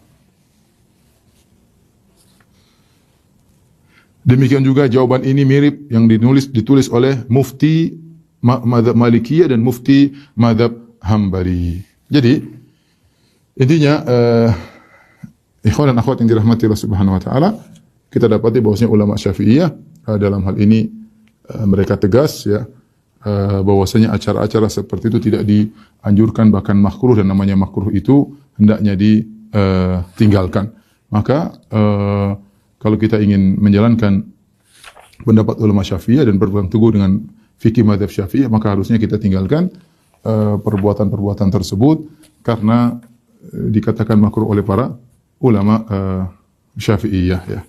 Demikian juga jawaban ini mirip yang ditulis oleh mufti mazhab Malikiyah dan mufti mazhab Hambali. Jadi intinya ikhwan dan akhwat yang dirahmati Allah Subhanahu wa taala, kita dapati bahwasanya ulama Syafi'iyah dalam hal ini mereka tegas, ya, bahwasanya acara-acara seperti itu tidak dianjurkan, bahkan makruh, dan namanya makruh itu hendaknya ditinggalkan. Maka kalau kita ingin menjalankan pendapat ulama Syafi'iyah dan berpegang teguh dengan fikih mazhab Syafi'iyah, maka harusnya kita tinggalkan perbuatan-perbuatan tersebut karena dikatakan makruh oleh para ulama Syafi'iyah, ya.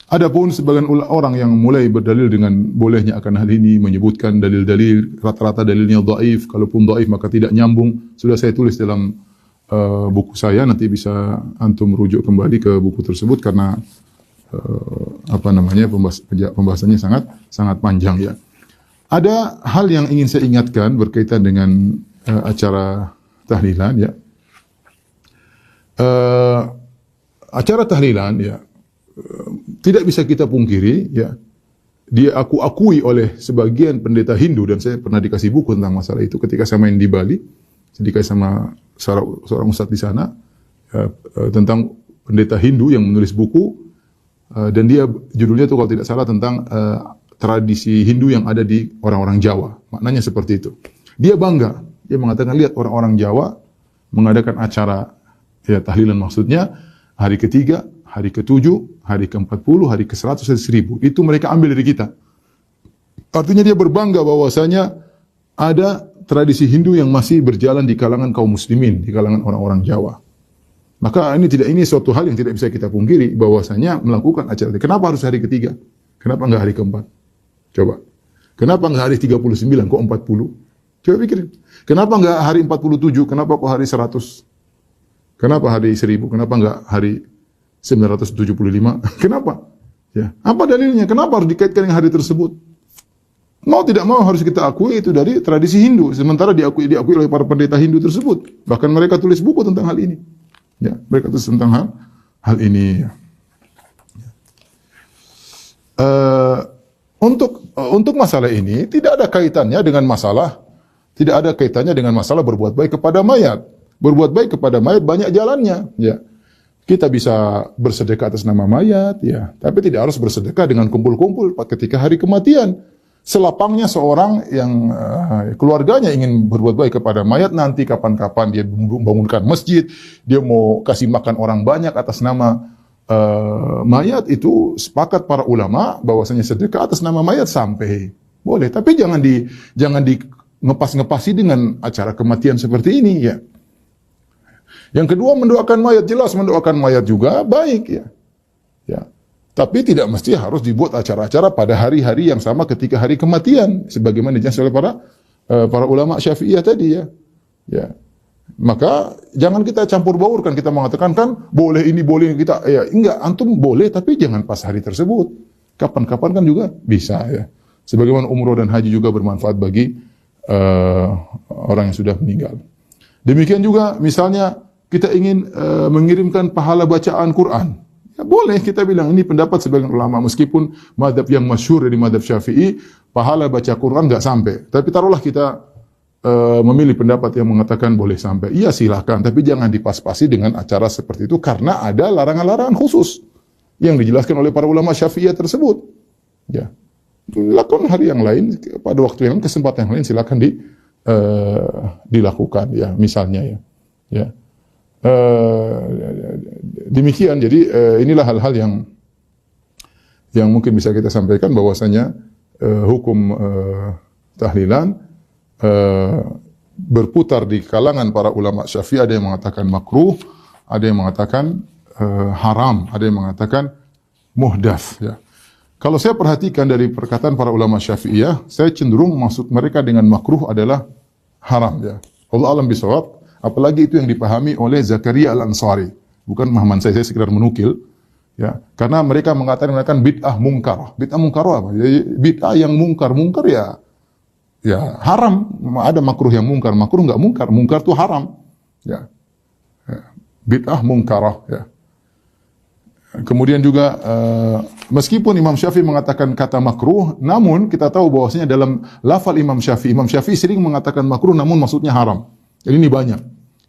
Adapun sebagian orang yang mulai berdalil dengan bolehnya akan hal ini, menyebutkan dalil-dalil, rata-rata dalilnya dhaif, kalaupun dhaif maka tidak nyambung. Sudah saya tulis dalam buku saya, nanti bisa antum rujuk kembali ke buku tersebut karena pembahasannya sangat panjang, ya. Ada hal yang ingin saya ingatkan berkaitan dengan acara tahlilan, ya. Acara tahlilan, ya, tidak bisa kita pungkiri, ya, dia akui oleh sebagian pendeta Hindu, dan saya pernah dikasih buku tentang masalah itu ketika saya main di Bali, sedikit sama seorang ustadz di sana, tentang pendeta Hindu yang menulis buku, dan dia judulnya itu kalau tidak salah tentang tradisi Hindu yang ada di orang-orang Jawa. Maknanya seperti itu. Dia bangga, dia mengatakan, lihat orang-orang Jawa mengadakan acara, ya, tahlilan, maksudnya hari ketiga, hari ke-7, hari ke-40, hari ke-100, hari 1000. Itu mereka ambil dari kita. Artinya dia berbangga bahwasanya ada tradisi Hindu yang masih berjalan di kalangan kaum muslimin, di kalangan orang-orang Jawa. Maka ini suatu hal yang tidak bisa kita pungkiri bahwasanya melakukan acara. Kenapa harus hari ketiga? Kenapa enggak hari keempat? Coba. Kenapa enggak hari 39 kok 40? Coba pikirin. Kenapa enggak hari 47? Kenapa kok hari 100? Kenapa hari 1000? Kenapa enggak hari 975? Kenapa? Ya. Apa dalilnya? Kenapa harus dikaitkan dengan hari tersebut? Mau tidak mau harus kita akui itu dari tradisi Hindu. Sementara diakui oleh para pendeta Hindu tersebut. Bahkan mereka tulis buku tentang hal ini. Ya, mereka tulis tentang hal ini. Untuk untuk masalah ini tidak ada kaitannya dengan masalah berbuat baik kepada mayat. Berbuat baik kepada mayat banyak jalannya, ya. Kita bisa bersedekah atas nama mayat, ya, tapi tidak harus bersedekah dengan kumpul-kumpul ketika hari kematian. Selapangnya seorang yang keluarganya ingin berbuat baik kepada mayat, nanti kapan-kapan dia bangunkan masjid, dia mau kasih makan orang banyak atas nama mayat, itu sepakat para ulama bahwasanya sedekah atas nama mayat sampai boleh, tapi jangan di ngepas-ngepasi dengan acara kematian seperti ini, ya. Yang kedua, mendoakan mayat, jelas mendoakan mayat juga baik, ya. Ya. Tapi tidak mesti harus dibuat acara-acara pada hari-hari yang sama ketika hari kematian, sebagaimana dijelaskan oleh para ulama Syafi'iyah tadi, ya. Ya. Maka jangan kita campur baurkan, kita mengatakan kan boleh ini boleh kita, ya enggak, antum boleh tapi jangan pas hari tersebut. Kapan-kapan kan juga bisa, ya. Sebagaimana umroh dan haji juga bermanfaat bagi orang yang sudah meninggal. Demikian juga misalnya kita ingin mengirimkan pahala bacaan Quran. Ya, boleh kita bilang ini pendapat sebagian ulama, meskipun mazhab yang masyhur dari mazhab Syafi'i pahala baca Quran enggak sampai. Tapi taruhlah kita memilih pendapat yang mengatakan boleh sampai. Iya silakan, tapi jangan dipas-pasi dengan acara seperti itu karena ada larangan-larangan khusus yang dijelaskan oleh para ulama Syafi'iyah tersebut. Ya. Lakukan hari yang lain, pada waktu yang kesempatan yang lain silakan dilakukan, ya, misalnya, ya. Ya. Demikian, jadi inilah hal-hal yang mungkin bisa kita sampaikan bahwasanya hukum tahlilan berputar di kalangan para ulama Syafi'i. Ada yang mengatakan makruh, ada yang mengatakan haram, ada yang mengatakan muhdats, ya. Kalau saya perhatikan dari perkataan para ulama Syafi'iyah, saya cenderung maksud mereka dengan makruh adalah haram, ya. Allah alam bisawab. Apalagi itu yang dipahami oleh Zakaria Al-Ansari, bukan pemahaman saya sekedar menukil, ya. Karena mereka mengatakan bid'ah mungkar. Bid'ah mungkar apa? Bid'ah yang mungkar ya haram. Ada makruh yang mungkar enggak mungkar. Mungkar itu haram, ya. Bid'ah mungkarah, ya. Kemudian juga meskipun Imam Syafi'i mengatakan kata makruh, namun kita tahu bahwasanya dalam lafal Imam Syafi'i sering mengatakan makruh namun maksudnya haram. Jadi ini banyak.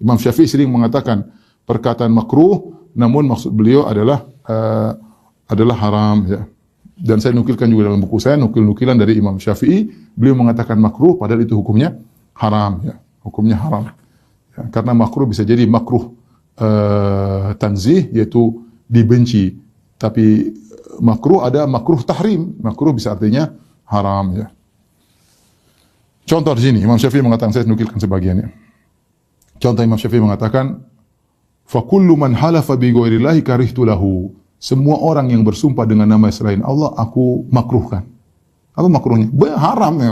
Imam Syafi'i sering mengatakan perkataan makruh namun maksud beliau adalah haram, ya. Dan saya nukilkan juga dalam buku saya nukil-nukilan dari Imam Syafi'i, beliau mengatakan makruh padahal itu hukumnya haram, ya. Hukumnya haram. Ya, karena makruh bisa jadi makruh tanzih, yaitu dibenci. Tapi makruh ada makruh tahrim. Makruh bisa artinya haram, ya. Contoh di sini Imam Syafi'i mengatakan, saya nukilkan sebagiannya. Contoh Imam Syafi'i mengatakan, fa kullu man halafa bi ghairillahi karihtu lahu. Semua orang yang bersumpah dengan nama selain Allah aku makruhkan. Apa makruhnya? Haram, ya.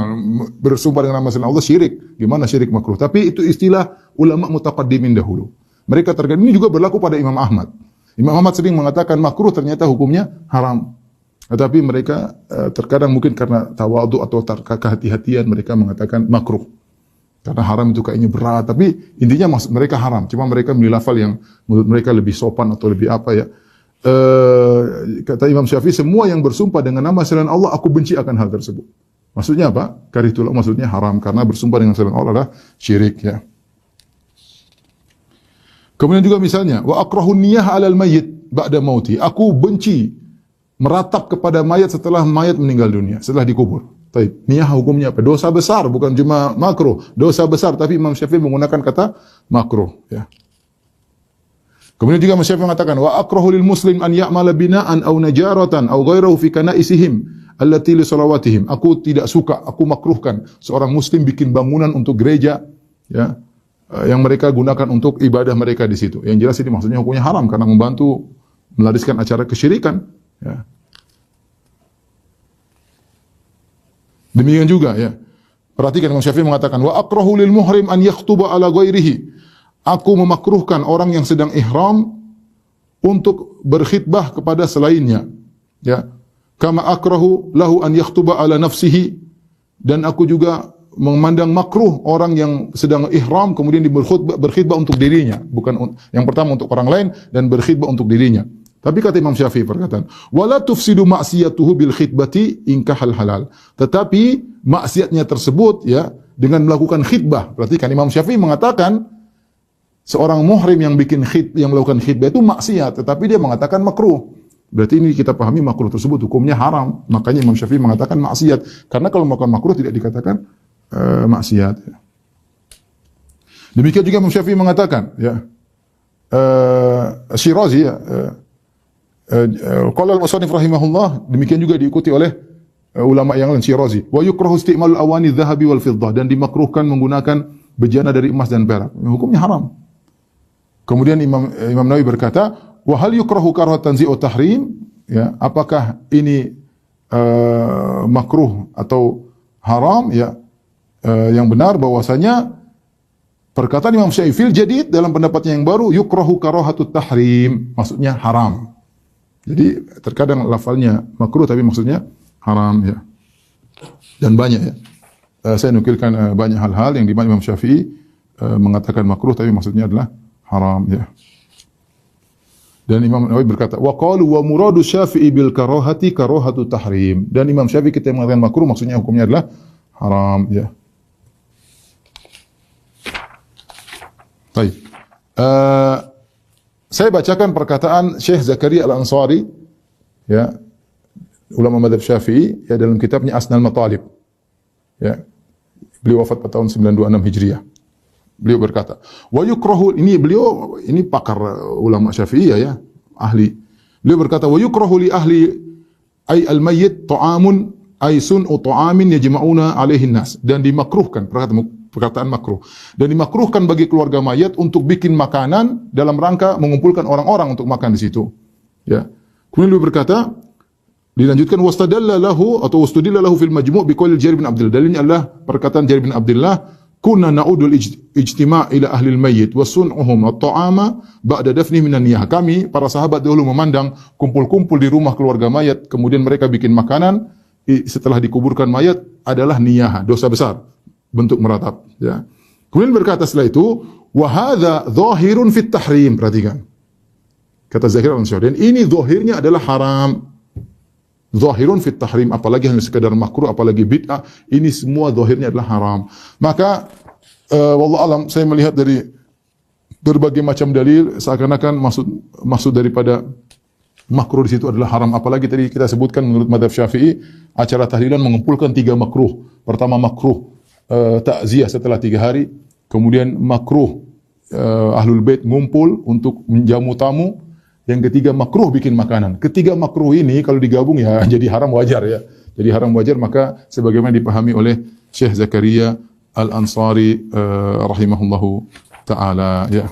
Bersumpah dengan nama selain Allah syirik. Gimana syirik makruh? Tapi itu istilah ulama mutaqaddimin dahulu. Mereka terkadang ini juga berlaku pada Imam Ahmad. Imam Ahmad sering mengatakan makruh, ternyata hukumnya haram. Tetapi mereka terkadang mungkin karena tawadhu atau kehati-hatian mereka mengatakan makruh. Karena haram itu kayaknya berat, tapi intinya maksud mereka haram. Cuma mereka memilih lafal yang menurut mereka lebih sopan atau lebih apa, ya. Kata Imam Syafi'i, semua yang bersumpah dengan nama selain Allah aku benci akan hal tersebut. Maksudnya apa? Karihtulah, maksudnya haram karena bersumpah dengan selain Allah adalah syirik, ya. Kemudian juga misalnya, wa akrahun niyah 'alal mayyit ba'da mauti. Aku benci meratap kepada mayat setelah mayat meninggal dunia, setelah dikubur. Baik, niyah hukumnya apa? Dosa besar, bukan cuma makruh. Dosa besar, tapi Imam Syafi'i menggunakan kata makruh, ya. Kemudian juga Imam Syafi'i mengatakan, wa akrahu lil muslim an ya'mala bina'an aw najaratan aw ghairahu fi kanaisihim allati li salawatihim. Aku tidak suka, aku makruhkan seorang muslim bikin bangunan untuk gereja, ya, yang mereka gunakan untuk ibadah mereka di situ. Yang jelas ini maksudnya hukumnya haram karena membantu melariskan acara kesyirikan, ya. Demikian juga, ya. Perhatikan Imam Syafi'i mengatakan wa akrahu lil muhrim an yakhtuba ala ghairihi. Aku memakruhkan orang yang sedang ihram untuk berkhitbah kepada selainnya, ya. Kama akrahu lahu an yakhtuba ala nafsihi. Dan aku juga memandang makruh orang yang sedang ihram kemudian berkhitbah untuk dirinya, bukan yang pertama untuk orang lain dan berkhitbah untuk dirinya. Tapi kata Imam Syafi'i perkataan, wala tufsidu ma'siyatuhu bil khitbati inkahal halal. Tetapi maksiatnya tersebut ya dengan melakukan khitbah. Berarti kan Imam Syafi'i mengatakan seorang muhrim yang melakukan khitbah itu maksiat, tetapi dia mengatakan makruh. Berarti ini kita pahami makruh tersebut hukumnya haram. Makanya Imam Syafi'i mengatakan maksiat. Karena kalau melakukan makruh tidak dikatakan maksiat. Demikian juga Imam Syafi'i mengatakan ya Syirazi ya qala al-musannif rahimahullah, demikian juga diikuti oleh ulama yang lain Syirazi, wa yukrahu isti'malul awani adh-dhahabi wal fiddah, dan dimakruhkan menggunakan bejana dari emas dan perak. Hukumnya haram. Kemudian Imam Nawawi berkata, wa hal yukrahu karahat tanzi' tahrim, ya, apakah ini makruh atau haram ya? Yang benar bahwasanya perkataan Imam Syafi'i fil jadid dalam pendapatnya yang baru, yukrahu karahatut tahrim, maksudnya haram. Jadi terkadang lafalnya makruh tapi maksudnya haram ya. Dan banyak ya. Saya nukilkan banyak hal-hal yang di mana Imam Syafi'i mengatakan makruh tapi maksudnya adalah haram ya. Dan Imam Nawawi berkata, wa qalu wa muradu Syafi'i bil karahati karahatu tahrim. Dan Imam Syafi'i kita mengatakan makruh maksudnya hukumnya adalah haram ya. Baik. Saya bacakan perkataan Syekh Zakaria Al-Ansari ya, ulama mazhab Syafi'i ya, dalam kitabnya Asnal Matalib. Ya. Beliau wafat pada tahun 926 Hijriah. Beliau berkata, wa yukrahu, ini pakar ulama Syafi'i ya, ahli. Beliau berkata, wa yukrahu li ahli ay al-mayyit ta'amun ay sun'u ta'amin yajma'una alaihi nas, dan dimakruhkan, perkataan makruh, dan dimakruhkan bagi keluarga mayat untuk bikin makanan dalam rangka mengumpulkan orang-orang untuk makan di situ. Ya. Kemudian beliau berkata, dilanjutkan wastadalla lahu atau wastudilla lahu fil majmu' biqaul Jarir bin Abdullah. Dalilnya adalah perkataan Jarir bin Abdullah, kunna na'udul ijtima' ila ahli al-mayyit wa sun'uhum at-ta'ama ba'da dafni minan niyah. Kami para sahabat dahulu memandang kumpul-kumpul di rumah keluarga mayat kemudian mereka bikin makanan setelah dikuburkan mayat adalah niyah, dosa besar, bentuk meratap ya. Kemudian berkata setelah itu, wa hadza dhahirun fit tahrim. Perhatikan kata Zakaria Al-Ansari, dan ini zahirnya adalah haram. Zahirun fit tahrim, apalagi hanya sekadar makruh, apalagi bid'ah, ini semua zahirnya adalah haram. Maka wallahu alam, saya melihat dari berbagai macam dalil seakan-akan maksud daripada makruh di situ adalah haram. Apalagi tadi kita sebutkan menurut mazhab Syafi'i, acara tahlilan mengumpulkan 3 makruh. Pertama makruh takziah setelah 3 hari, kemudian makruh ahlul bait ngumpul untuk menjamu tamu, yang ketiga makruh bikin makanan. Ketiga makruh ini kalau digabung ya jadi haram wajar ya. Jadi haram wajar, maka sebagaimana dipahami oleh Syekh Zakaria Al-Ansari rahimahullahu taala ya.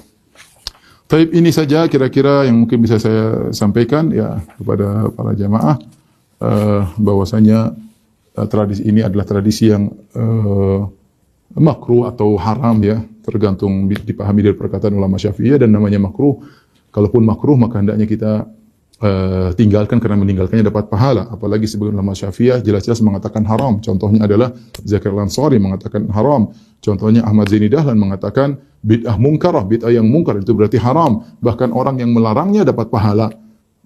Taib, ini saja kira-kira yang mungkin bisa saya sampaikan ya kepada para jamaah, bahwasanya tradisi ini adalah tradisi yang makruh atau haram ya, tergantung dipahami dari perkataan ulama Syafi'iyah. Dan namanya makruh, kalaupun makruh maka hendaknya kita tinggalkan, karena meninggalkannya dapat pahala. Apalagi sebagian ulama Syafi'iyah jelas-jelas mengatakan haram. Contohnya adalah Zakaria Al-Ansari mengatakan haram. Contohnya Ahmad Zaini Dahlan mengatakan bid'ah mungkarah, bid'ah yang mungkar itu berarti haram. Bahkan orang yang melarangnya dapat pahala.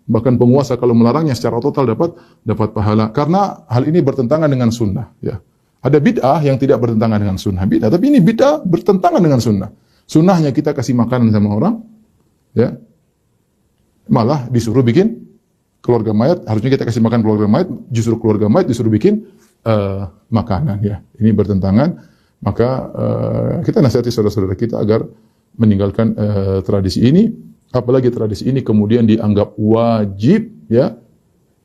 Bahkan penguasa kalau melarangnya secara total dapat pahala. Karena hal ini bertentangan dengan sunnah ya. Ada bid'ah yang tidak bertentangan dengan sunnah bid'ah, tapi ini bid'ah bertentangan dengan sunnah. Sunnahnya kita kasih makanan sama orang ya, malah disuruh bikin keluarga mayat, harusnya kita kasih makan keluarga mayat, justru keluarga mayat disuruh bikin makanan ya. Ini bertentangan, maka kita nasihati saudara-saudara kita agar meninggalkan tradisi ini, apalagi tradisi ini kemudian dianggap wajib ya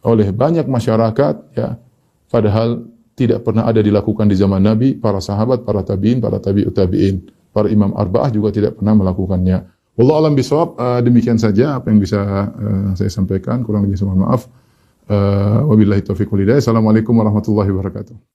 oleh banyak masyarakat ya, padahal tidak pernah ada dilakukan di zaman Nabi, para sahabat, para tabi'in, para tabi'ut tabi'in, para imam arba'ah juga tidak pernah melakukannya. Wallahu a'lam bishawab. Demikian saja apa yang bisa saya sampaikan, kurang lebih mohon maaf. Wabillahi taufiq wal hidayah. Assalamualaikum warahmatullahi wabarakatuh.